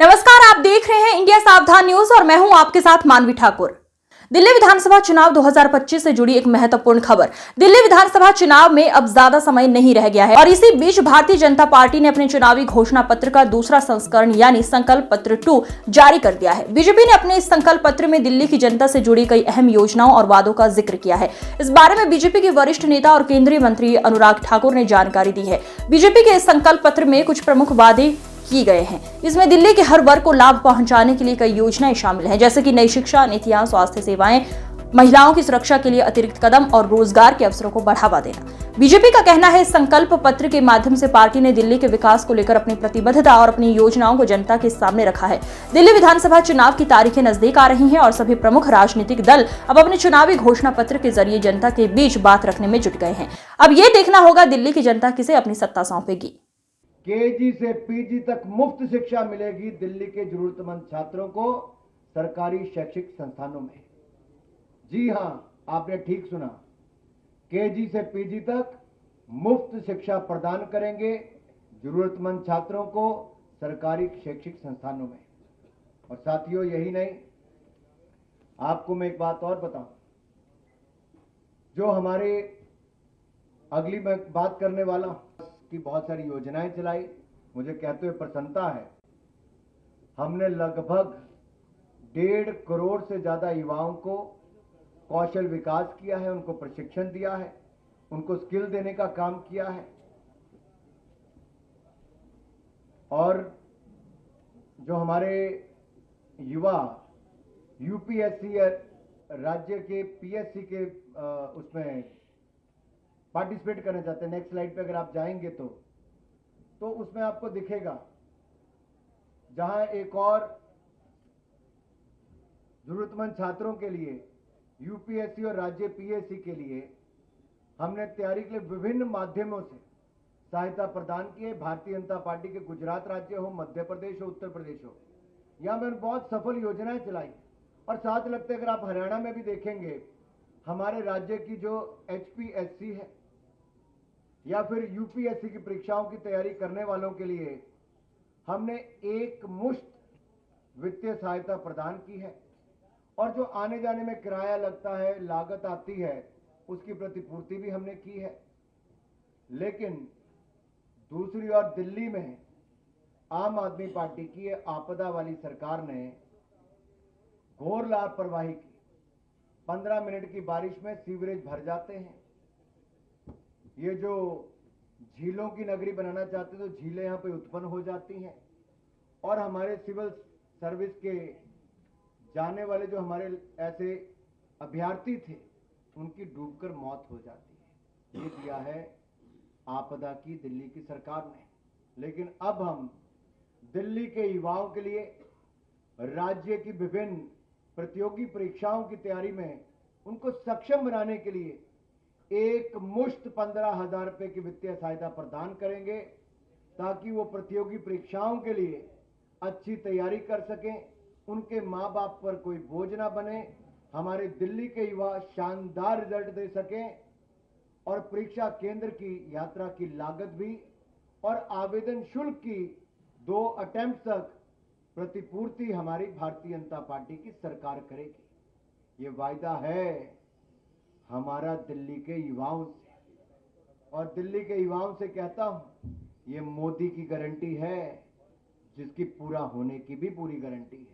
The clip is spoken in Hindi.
नमस्कार, आप देख रहे हैं इंडिया सावधान न्यूज और मैं हूं आपके साथ मानवी ठाकुर। दिल्ली विधानसभा चुनाव 2025 से जुड़ी एक महत्वपूर्ण खबर। दिल्ली विधानसभा चुनाव में अब ज्यादा समय नहीं रह गया है और इसी बीच भारतीय जनता पार्टी ने अपने चुनावी घोषणा पत्र का दूसरा संस्करण यानी संकल्प पत्र 2 जारी कर दिया है। बीजेपी ने अपने इस संकल्प पत्र में दिल्ली की जनता से जुड़ी कई अहम योजनाओं और वादों का जिक्र किया है। इस बारे में बीजेपी के वरिष्ठ नेता और केंद्रीय मंत्री अनुराग ठाकुर ने जानकारी दी है। बीजेपी के इस संकल्प पत्र में कुछ प्रमुख वादे की गए हैं। इसमें दिल्ली के हर वर्ग को लाभ पहुंचाने के लिए कई योजनाएं शामिल हैं, जैसे कि नई शिक्षा नीतियां, स्वास्थ्य सेवाएं, महिलाओं की सुरक्षा के लिए अतिरिक्त कदम और रोजगार के अवसरों को बढ़ावा देना। बीजेपी का कहना है इस संकल्प पत्र के माध्यम से पार्टी ने दिल्ली के विकास को लेकर अपनी प्रतिबद्धता और अपनी योजनाओं को जनता के सामने रखा है। दिल्ली विधानसभा चुनाव की तारीखें नजदीक आ रही हैं और सभी प्रमुख राजनीतिक दल अब अपने चुनावी घोषणा पत्र के जरिए जनता के बीच बात रखने में जुट गए हैं। अब ये देखना होगा दिल्ली की जनता किसे अपनी सत्ता सौंपेगी। केजी से पीजी तक मुफ्त शिक्षा मिलेगी दिल्ली के जरूरतमंद छात्रों को सरकारी शैक्षिक संस्थानों में। जी हां, आपने ठीक सुना, केजी से पीजी तक मुफ्त शिक्षा प्रदान करेंगे जरूरतमंद छात्रों को सरकारी शैक्षिक संस्थानों में। और साथियों, यही नहीं, आपको मैं एक बात और बताऊं, जो हमारे अगली मैं बात करने वाला हूं की बहुत सारी योजनाएं चलाई, मुझे कहते हुए प्रसन्नता है। हमने लगभग 1.5 करोड़ से ज्यादा युवाओं को कौशल विकास किया है, उनको प्रशिक्षण दिया है, उनको स्किल देने का काम किया है। और जो हमारे युवा यूपीएससी राज्य के पीएससी के उसमें पार्टिसिपेट करना चाहते हैं, नेक्स्ट स्लाइड पे अगर आप जाएंगे तो उसमें आपको दिखेगा, जहां एक और जरूरतमंद छात्रों के लिए यूपीएससी और राज्य पीएससी के लिए हमने तैयारी के लिए विभिन्न माध्यमों से सहायता प्रदान की है। भारतीय जनता पार्टी के गुजरात राज्य हो, मध्य प्रदेश हो, उत्तर प्रदेश हो, यहां मैंने बहुत सफल योजनाएं चलाई। और साथ लगते अगर आप हरियाणा में भी देखेंगे, हमारे राज्य की जो एचपीएससी है या फिर यूपीएससी की परीक्षाओं की तैयारी करने वालों के लिए हमने एक मुश्त वित्तीय सहायता प्रदान की है। और जो आने जाने में किराया लगता है, लागत आती है, उसकी प्रतिपूर्ति भी हमने की है। लेकिन दूसरी ओर दिल्ली में आम आदमी पार्टी की आपदा वाली सरकार ने घोर लापरवाही की। 15 मिनट की बारिश में सीवरेज भर जाते हैं। ये जो झीलों की नगरी बनाना चाहते हैं, तो झीलें यहां पे उत्पन्न हो जाती हैं और हमारे सिविल सर्विस के जाने वाले जो हमारे ऐसे अभ्यर्थी थे, उनकी डूबकर मौत हो जाती है। ये दिया है आपदा की दिल्ली की सरकार ने। लेकिन अब हम दिल्ली के युवाओं के लिए राज्य की विभिन्न प्रतियोगी परीक्षाओं की तैयारी में उनको सक्षम बनाने के लिए एक मुश्त 15,000 रुपए की वित्तीय सहायता प्रदान करेंगे, ताकि वो प्रतियोगी परीक्षाओं के लिए अच्छी तैयारी कर सकें, उनके मां बाप पर कोई बोझ ना बने, हमारे दिल्ली के युवा शानदार रिजल्ट दे सकें और परीक्षा केंद्र की यात्रा की लागत भी और आवेदन शुल्क की 2 अटेम्प्ट तक प्रतिपूर्ति हमारी भारतीय जनता पार्टी की सरकार करेगी। ये वायदा है हमारा दिल्ली के युवाओं से। और दिल्ली के युवाओं से कहता हूं, ये मोदी की गारंटी है, जिसकी पूरा होने की भी पूरी गारंटी है।